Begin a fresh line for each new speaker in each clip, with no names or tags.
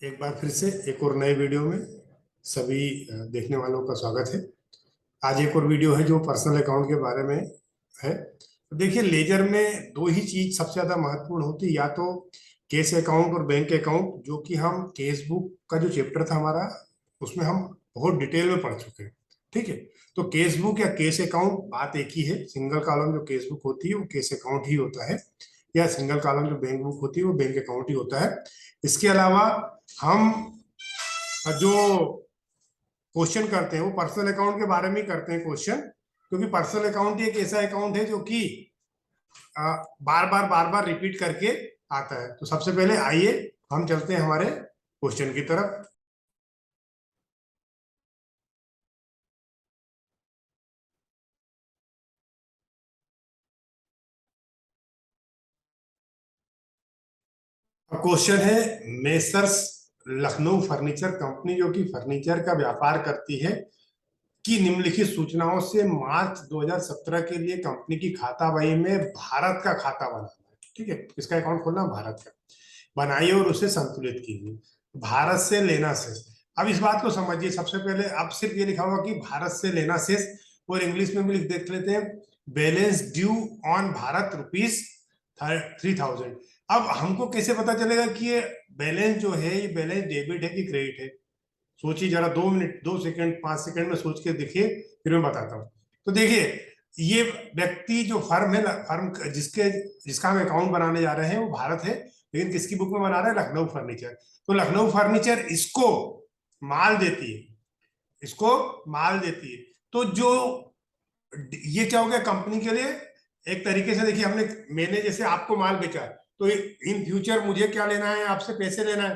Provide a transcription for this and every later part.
एक बार फिर से एक और नए वीडियो में सभी देखने वालों का स्वागत है। आज एक और वीडियो है जो पर्सनल अकाउंट के बारे में है। तो देखिए, लेजर में दो ही चीज सबसे ज्यादा महत्वपूर्ण होती है, या तो केस अकाउंट और बैंक अकाउंट, जो कि हम केस बुक का जो चैप्टर था हमारा, उसमें हम बहुत डिटेल में पढ़ चुके हैं। ठीक है। तो केस बुक या केस अकाउंट बात एक ही है। सिंगल कॉलम जो केस बुक होती है वो केस अकाउंट ही होता है, या सिंगल कॉलम जो बैंक बुक होती है वो बैंक अकाउंट ही होता है। इसके अलावा हम जो क्वेश्चन करते हैं वो पर्सनल अकाउंट के बारे में ही करते हैं क्वेश्चन, क्योंकि पर्सनल अकाउंट एक ऐसा अकाउंट है जो कि बार बार रिपीट करके आता है। तो सबसे पहले आइए हम चलते हैं हमारे क्वेश्चन की तरफ। क्वेश्चन है, मेसर्स लखनऊ फर्नीचर कंपनी, जो कि फर्नीचर का व्यापार करती है, की निम्नलिखित सूचनाओं से मार्च 2017 के लिए कंपनी की खाता बही में भारत का खाता बनाना है। ठीक है, इसका अकाउंट खोलना भारत का, बनाइए और उसे संतुलित कीजिए। भारत से लेना शेष। अब इस बात को समझिए, सबसे पहले अब सिर्फ ये लिखा हुआ कि भारत से लेना शेष, और इंग्लिश में भी लिख देख लेते हैं, balance due on Bharat rupees 3000। अब हमको कैसे पता चलेगा कि ये बैलेंस जो है ये बैलेंस डेबिट है कि क्रेडिट है? सोचिए जरा, 2 मिनट, 2 सेकंड, 5 सेकंड में सोच के देखिए, फिर मैं बताता हूँ। तो देखिए, ये व्यक्ति जो फर्म है, फर्म जिसका हम अकाउंट बनाने जा रहे हैं वो भारत है, लेकिन किसकी बुक में बना रहे हैं? लखनऊ फर्नीचर। तो लखनऊ फर्नीचर इसको माल देती है, इसको माल देती है। तो जो ये क्या हो गया कंपनी के लिए? एक तरीके से देखिए, मैंने जैसे आपको माल बेचा, तो इन फ्यूचर मुझे क्या लेना है? आपसे पैसे लेना है।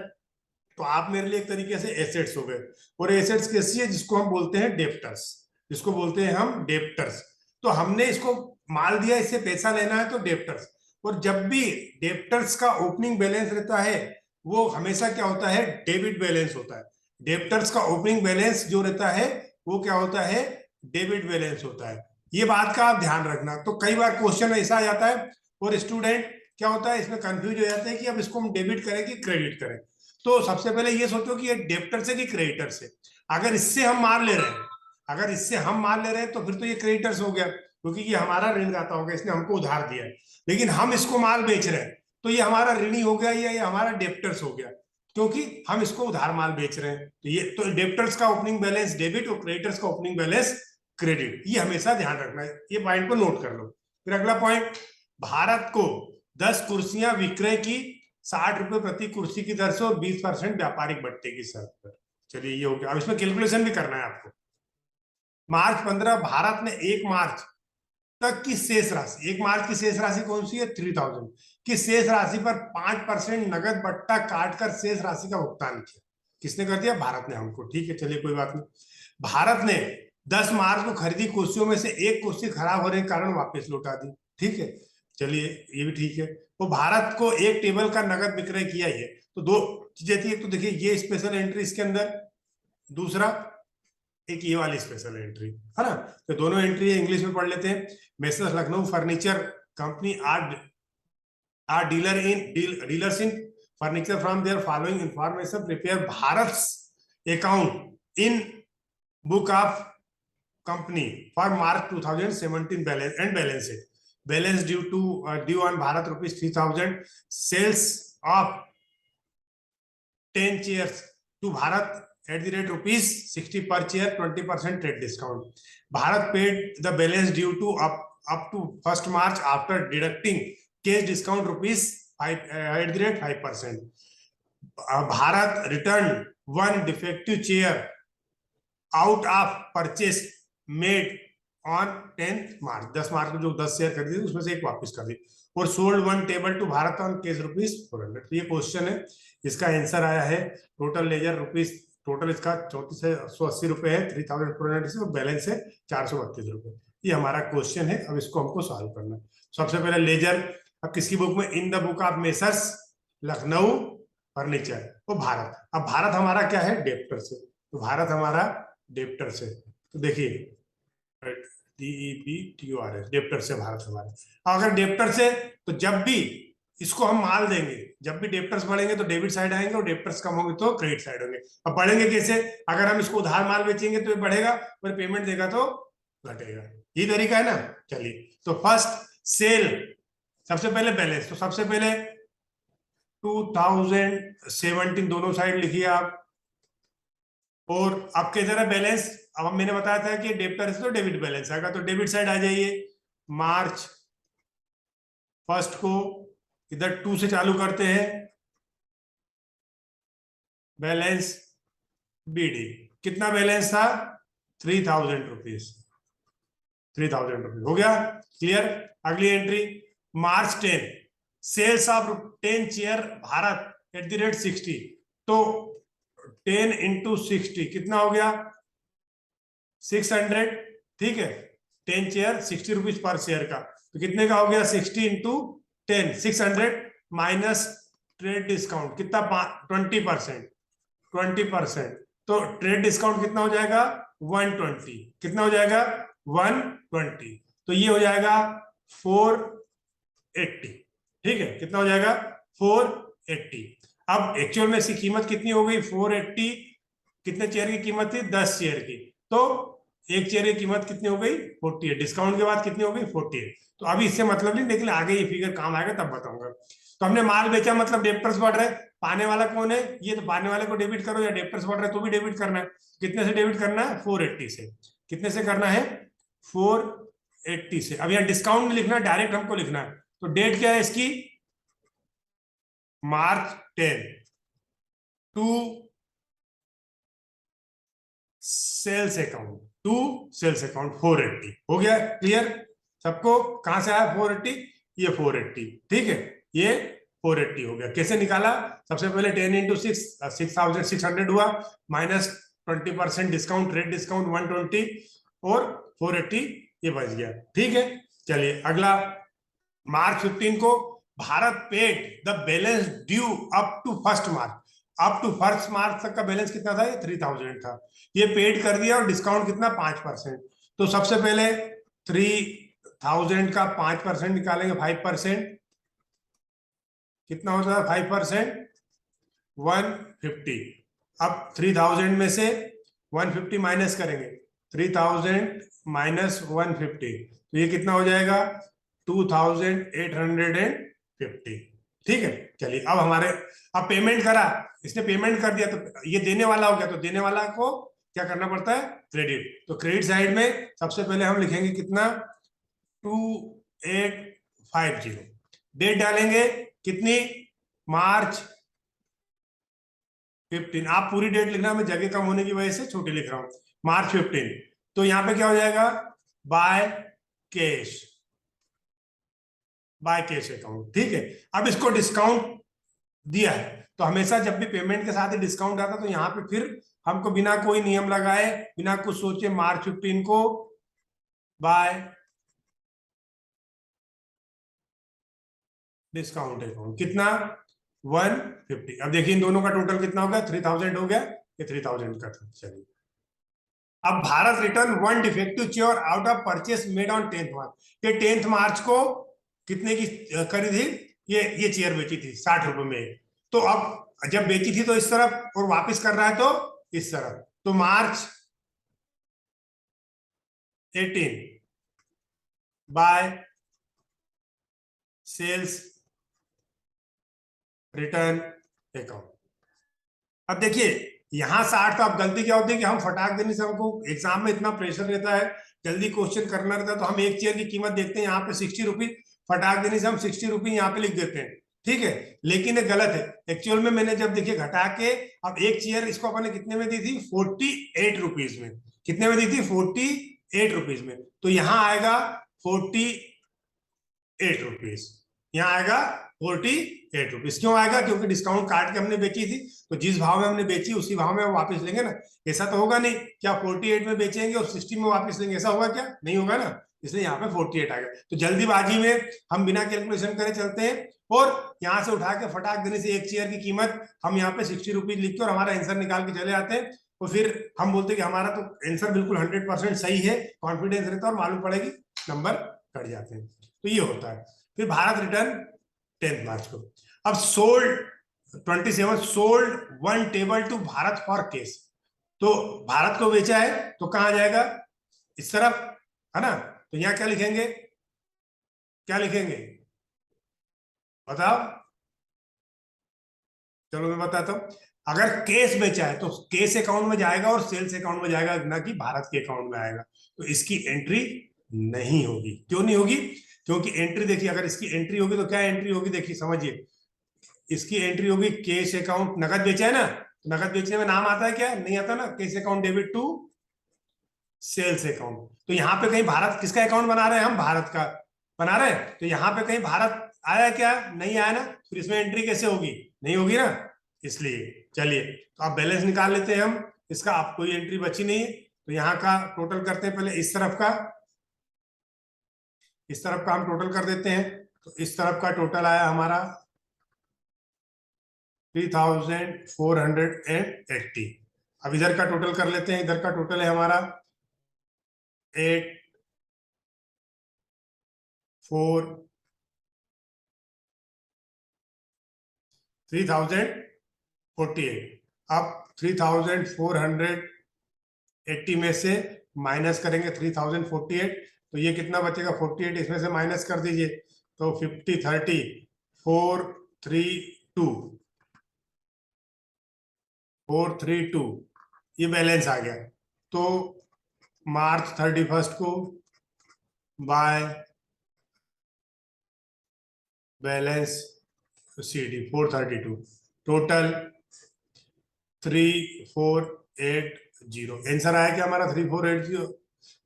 तो आप मेरे लिए एक तरीके से एसेट्स हो गए, और एसेट्स कैसी है? जिसको हम बोलते हैं डेप्टर्स, जिसको बोलते हैं हम डेप्टर्स। तो हमने इसको माल दिया, इससे पैसा लेना है, तो डेप्टर्स। और जब भी डेप्टर्स का ओपनिंग बैलेंस रहता है वो हमेशा क्या होता है? डेबिट बैलेंस होता है। डेप्टर्स का ओपनिंग बैलेंस जो रहता है वो क्या होता है? डेबिट बैलेंस होता है। ये बात का आप ध्यान रखना। तो कई बार क्वेश्चन ऐसा आ जाता है, और स्टूडेंट क्या होता है, इसमें कंफ्यूज हो जाते हैं कि अब इसको हम डेबिट करें कि क्रेडिट करें। तो सबसे पहले ये सोचो कि ये डेप्टर से कि क्रेडिटर से। अगर इससे हम माल ले रहे हैं, अगर इससे हम माल ले रहे हैं, तो फिर तो ये क्रेडिटर्स हो गया, क्योंकि ये हमारा ऋणदाता हो गया, इसने हमको उधार दिया है। लेकिन हम इसको माल बेच रहे हैं, तो ये हमारा ऋणी हो गया, या ये हमारा डेप्टर्स हो गया, क्योंकि हम इसको उधार माल बेच रहे हैं। तो ये तो डेप्टर्स का ओपनिंग बैलेंस डेबिट और क्रेडिटर्स का ओपनिंग बैलेंस क्रेडिट, ये हमेशा ध्यान रखना है। ये पॉइंट को नोट कर लो। फिर अगला पॉइंट, भारत को 10 कुर्सियां विक्रय की 60 रुपए प्रति कुर्सी की दर से और 20% व्यापारिक भत्ते की शर्त पर। चलिए, ये हो गया। अब इसमें कैलकुलेशन भी करना है आपको। मार्च 15, भारत ने 1 मार्च तक की शेष राशि, 1 मार्च की शेष राशि कौन सी है? 3000 की शेष राशि पर 5% नगद बट्टा काटकर शेष राशि का भुगतान किया। किसने कर दिया? भारत ने हमको। ठीक है, चलिए कोई बात नहीं। भारत ने 10 मार्च को खरीदी कुर्सियों में से एक कुर्सी खराब होने के कारण वापस लौटा दी। ठीक है, चलिए ये भी ठीक है। तो भारत को एक टेबल का नगद विक्रय किया ही है। तो दो चीजें थी, एक तो देखिए ये स्पेशल एंट्री इसके अंदर, दूसरा एक ये वाली स्पेशल एंट्री, है ना? तो दोनों एंट्री इंग्लिश में पढ़ लेते हैं। Messrs Lucknow furniture company are dealers in furniture from there following information prepare Bharat account in book of company for March 2017 balance and balance sheet. Balance due on Bharat rupees 3000, sales of 10 chairs to Bharat at the rate rupees 60 per chair, 20% trade discount. Bharat paid the balance due to up to 1st March after deducting cash discount rupees 5 at the rate 5%. Bharat returned one defective chair out of purchase made on 10th March. 10 March को जो 10 share खरीदी उसमें से एक वापस कर दी। और sold one table to Bharat on cash rupees 400। ये क्वेश्चन है, इसका आंसर आया है टोटल लेजर रुपीज, टोटल इसका 3480 है, 3400 से, और बैलेंस है 432 रुपए। ये हमारा क्वेश्चन है। अब इसको हमको सॉल्व करना है। सबसे पहले लेजर, अब किसकी बुक में? In the book of messrs Lucknow furniture, तो भारत। अब भारत हमारा क्या है? डेप्टर से। तो भारत हमारा डेप्टर से, तो देखिए DEBTORS, डेप्टर से भारत हमारा। अगर डेप्टर से, तो जब भी इसको हम माल देंगे। जब भी डेप्टर्स बढ़ेंगे तो डेबिट साइड आएंगे और डेप्टर्स कम होंगे तो क्रेडिट साइड होंगे। अब बढ़ेंगे कैसे? अगर हम इसको उधार माल बेचेंगे तो ये बढ़ेगा, और पेमेंट देगा तो घटेगा। ये तरीका है ना। चलिए, तो फर्स्ट सेल, सबसे पहले बैलेंस, तो सबसे पहले 2017 दोनों साइड लिखिए आप। और आपके इधर है बैलेंस। अब मैंने बताया था कि डेबिटर से तो डेबिट बैलेंस आएगा, तो डेबिट साइड आ जाइए। मार्च फर्स्ट को इधर 2 से चालू करते हैं। बैलेंस बीडी, कितना बैलेंस था? 3000 रुपीज। 3000 रुपीज हो गया। क्लियर। अगली entry March 10, sales of 10 chair Bharat @60। तो 10 × 60 कितना हो गया? 600। ठीक है, 10 चेयर 60 रुपीज पर शेयर का, तो कितने का हो गया? 60 × 10, 600 माइनस ट्रेड डिस्काउंट कितना? 20%। 20%, तो ट्रेड डिस्काउंट कितना हो जाएगा? 120। कितना हो जाएगा? 120। तो ये हो जाएगा 480। ठीक है, कितना हो जाएगा? 480। अब एक्चुअल में इसकी कीमत कितनी हो गई? 480। कितने चेयर की कीमत थी? 10 चेयर की। तो एक चेयर की कीमत कितनी हो गई? 48। डिस्काउंट के बाद कितनी हो गई? 48। तो अभी इससे मतलब नहीं, लेकिन आगे ये फिगर काम आएगा तब बताऊंगा। तो हमने माल बेचा, मतलब डेप्टर्स बढ़ रहे। पाने वाला कौन है? ये। तो पाने वाले को डेबिट करो, या डेप्टर्स बढ़ रहे तो भी डेबिट करना है। कितने से डेबिट करना है? 480 से। कितने से करना है? 480 से। अब यहाँ डिस्काउंट नहीं लिखना, डायरेक्ट हमको लिखना है। तो डेट क्या है इसकी? March 10 टू सेल्स अकाउंट, 480 हो गया। क्लियर सबको? कहां से आया 480? ये 480। ठीक है, ये 480 हो गया। कैसे निकाला? सबसे पहले 10 × 6, 6600 हुआ, माइनस 20% डिस्काउंट, रेट डिस्काउंट 120, और 480 ये बच गया। ठीक है, चलिए अगला। March 15 को Bharat paid the balance due up to 1 March. Up to 1 March तक का बैलेंस कितना था? ये 3000 था। ये पेड कर दिया, और डिस्काउंट कितना? 5%। तो सबसे पहले 3000 का 5% निकालेंगे, 5%। कितना होता है 5%? 150। अब 3000 में से 150 माइनस करेंगे, 3000 माइनस 150, तो ये कितना हो जाएगा? 2850। ठीक है, चलिए अब हमारे, अब पेमेंट करा, इसने पेमेंट कर दिया, तो ये देने वाला हो गया, तो देने वाला को क्या करना पड़ता है? क्रेडिट। तो क्रेडिट साइड में सबसे पहले हम लिखेंगे कितना? 2850। डेट डालेंगे कितनी? March 15। आप पूरी डेट लिखना, मैं जगह कम होने की वजह से छोटी लिख रहा हूं। March 15। तो यहां पे क्या हो जाएगा? By cash, by cash account. ठीक है, अब इसको डिस्काउंट दिया है, तो हमेशा जब भी पेमेंट के साथ ही डिस्काउंट आता, तो यहाँ पे फिर हमको बिना कोई नियम लगाए, बिना कुछ सोचे, March 15 को बाय डिस्काउंट अकाउंट कितना? 150। अब देखिए इन दोनों का टोटल कितना हो गया? 3000 हो गया। ये 3000 का था। चलिए, अब Bharat return 1 defective chair out of purchase made on 10 मार्च। ये 10 मार्च को कितने की करी थी? ये चेयर बेची थी 60 रुपए में। तो अब जब बेची थी तो इस तरफ, और वापस कर रहा है तो इस तरफ। तो March 18 by sales return account. अब देखिए यहां 60, तो अब गलती क्या होती है कि हम फटाक देने से, हमको एग्जाम में इतना प्रेशर रहता है, जल्दी क्वेश्चन करना रहता है, तो हम एक चेयर की कीमत देखते हैं यहाँ पे 60 रुपीज, फटाक देने से हम 60 रुपीज यहाँ पे लिख देते हैं। ठीक है, लेकिन ये गलत है। एक्चुअल में मैंने जब देखिए घटा के, अब एक चेयर इसको अपन ने कितने में दी थी? 48 रुपीज में। कितने में दी थी? 48 रुपीज में। तो यहाँ आएगा 48 रुपीज, यहाँ आएगा 48 रुपीज। क्यों आएगा? क्योंकि डिस्काउंट काट के हमने बेची थी, तो जिस भाव में हमने बेची उसी भाव में हम वापस लेंगे ना। ऐसा तो होगा नहीं क्या 48 में बेचेंगे और 60 में वापस लेंगे? ऐसा होगा क्या? नहीं होगा ना। इसलिए यहाँ पे 48 आ गया। तो जल्दीबाजी में हम बिना कैलकुलेशन करे चलते हैं, और यहाँ से उठा के फटाक देने से एक चेयर की कीमत हम यहाँ पे 60 रुपीज लिख के और हमारा आंसर निकाल के चले आते हैं। और फिर हम बोलते हैं कि हमारा तो आंसर बिल्कुल 100% सही है, कॉन्फिडेंस रहता है, और मालूम पड़ेगी नंबर कट जाते हैं। तो ये होता है। फिर भारत रिटर्न 10 मार्च को। अब sold 27 sold 1 table to Bharat for case, तो भारत को बेचा है तो कहां जाएगा, इस तरफ है ना, तो यहां क्या लिखेंगे, क्या लिखेंगे बताओ, चलो मैं बताता हूं। अगर केस बेचा है तो केस अकाउंट में जाएगा और सेल्स अकाउंट में जाएगा, ना कि भारत के अकाउंट में आएगा, तो इसकी एंट्री नहीं होगी। क्यों नहीं होगी, क्योंकि एंट्री देखिए, अगर इसकी एंट्री होगी तो क्या एंट्री होगी, देखिए समझिए, इसकी एंट्री होगी कैश अकाउंट, नगद बेचा है ना, तो नगद बेचने में नाम आता है क्या, नहीं आता ना, cash account debit to sales account. तो यहाँ पे कहीं भारत किसका अकाउंट बना रहे हैं, हम भारत का बना रहे हैं, तो यहाँ पे कहीं भारत आया क्या, नहीं आया ना, फिर इसमें एंट्री कैसे होगी, नहीं होगी ना, इसलिए चलिए तो अब बैलेंस निकाल लेते हैं हम इसका। अब कोई एंट्री बची नहीं है, तो यहाँ का टोटल करते हैं, पहले इस तरफ का, इस तरफ का हम टोटल कर देते हैं। तो इस तरफ का टोटल आया हमारा 3480। अब इधर का टोटल कर लेते हैं, इधर का टोटल है हमारा 3048। अब 3480 में से माइनस करेंगे 3048, तो ये कितना बचेगा 48, इसमें से माइनस कर दीजिए, तो 50 30 432 ये बैलेंस आ गया। तो मार्च 31 को by balance CD 432, total 3480। Answer आया क्या हमारा 3480,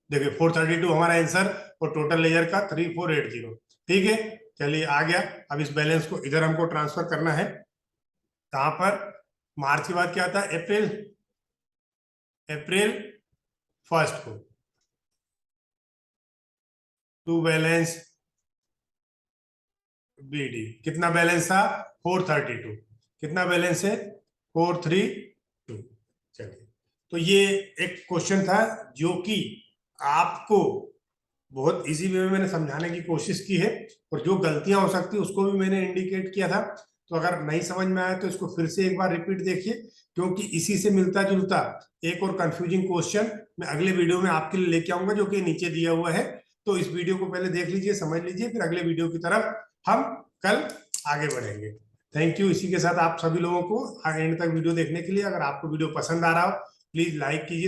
देखिए 432 हमारा आंसर और टोटल लेजर का 3480। ठीक है, चलिए आ गया। अब इस बैलेंस को इधर हमको ट्रांसफर करना है, कहां पर, मार्च के बाद क्या था, अप्रैल, अप्रैल 1 को टू बैलेंस BD। कितना बैलेंस था 432, कितना बैलेंस है 432। चलिए, तो ये एक क्वेश्चन था जो कि आपको बहुत इजी वे में मैंने समझाने की कोशिश की है, और जो गलतियां हो सकती है उसको भी मैंने इंडिकेट किया था। तो अगर नहीं समझ में आया तो इसको फिर से एक बार रिपीट देखिए, क्योंकि इसी से मिलता जुलता एक और कंफ्यूजिंग क्वेश्चन मैं अगले वीडियो में आपके लिए लेके आऊंगा, जो कि नीचे दिया हुआ है। तो इस वीडियो को पहले देख लीजिए, समझ लीजिए, फिर अगले वीडियो की तरफ हम कल आगे बढ़ेंगे। Thank you. इसी के साथ आप सभी लोगों को एंड तक वीडियो देखने के लिए, अगर आपको वीडियो पसंद आ रहा हो प्लीज लाइक कीजिए।